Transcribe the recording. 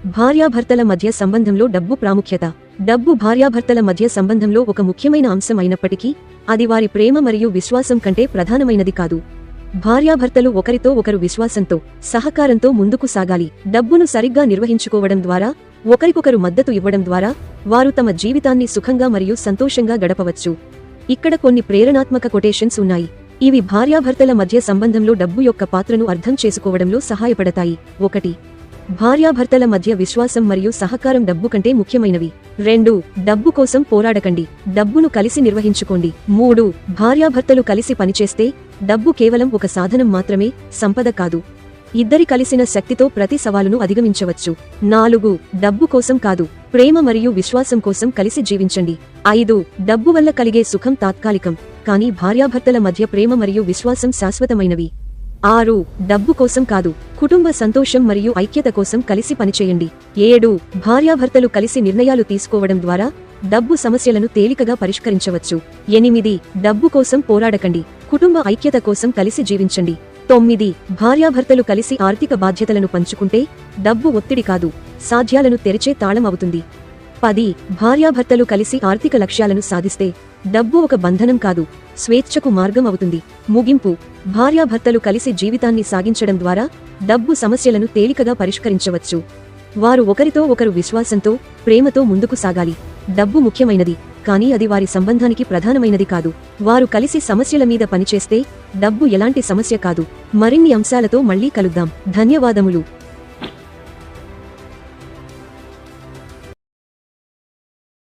భార్యాభర్తల మధ్య సంబంధంలో డబ్బు ప్రాముఖ్యత. డబ్బు భార్యాభర్తల మధ్య సంబంధంలో ఒక ముఖ్యమైన అంశం అయినప్పటికీ అది వారి ప్రేమ మరియు విశ్వాసం కంటే ప్రధానమైనది కాదు. భార్యాభర్తలు ఒకరితో ఒకరు విశ్వాసంతో, సహకారంతో ముందుకు సాగాలి. డబ్బును సరిగ్గా నిర్వహించుకోవడం ద్వారా, ఒకరికొకరు మద్దతు ఇవ్వడం ద్వారా వారు తమ జీవితాన్ని సుఖంగా మరియు సంతోషంగా గడపవచ్చు. ఇక్కడ కొన్ని ప్రేరణాత్మక కొటేషన్స్ ఉన్నాయి. ఇవి భార్యాభర్తల మధ్య సంబంధంలో డబ్బు యొక్క పాత్రను అర్థం చేసుకోవడంలో సహాయపడతాయి. 1. భార్యాభర్తల మధ్య విశ్వాసం మరియు సహకారం డబ్బు కంటే ముఖ్యమైనవి. 2. డబ్బు కోసం పోరాడకండి, డబ్బును కలిసి నిర్వహించుకోండి. 3. భార్యాభర్తలు కలిసి పనిచేస్తే డబ్బు కేవలం ఒక సాధనం మాత్రమే, సంపద కాదు. ఇద్దరి కలిసిన శక్తితో ప్రతి సవాలును అధిగమించవచ్చు. 4. డబ్బు కోసం కాదు, ప్రేమ మరియు విశ్వాసం కోసం కలిసి జీవించండి. 5. డబ్బు వల్ల కలిగే సుఖం తాత్కాలికం, కానీ భార్యాభర్తల మధ్య ప్రేమ మరియు విశ్వాసం శాశ్వతమైనవి. 6. డబ్బు కోసం కాదు, కుటుంబ సంతోషం మరియు ఐక్యత కోసం కలిసి పనిచేయండి. 7. భార్యాభర్తలు కలిసి నిర్ణయాలు తీసుకోవడం ద్వారా డబ్బు సమస్యలను తేలికగా పరిష్కరించవచ్చు. 8. డబ్బు కోసం పోరాడకండి, కుటుంబ ఐక్యత కోసం కలిసి జీవించండి. 9. భార్యాభర్తలు కలిసి ఆర్థిక బాధ్యతలను పంచుకుంటే డబ్బు ఒత్తిడి కాదు, సాధ్యాలను తెరిచే తాళం అవుతుంది. 10. భార్యాభర్తలు కలిసి ఆర్థిక లక్ష్యాలను సాధిస్తే డబ్బు ఒక బంధనం కాదు, స్వేచ్ఛకు మార్గం అవుతుంది. ముగింపు: భార్యాభర్తలు కలిసి జీవితాన్ని సాగించడం ద్వారా డబ్బు సమస్యలను తేలికగా పరిష్కరించవచ్చు. వారు ఒకరితో ఒకరు విశ్వాసంతో, ప్రేమతో ముందుకు సాగాలి. డబ్బు ముఖ్యమైనది, కానీ అది వారి సంబంధానికి ప్రధానమైనది కాదు. వారు కలిసి సమస్యల మీద పనిచేస్తే డబ్బు ఎలాంటి సమస్య కాదు. మరిన్ని అంశాలతో మళ్ళీ కలుద్దాం. ధన్యవాదములు.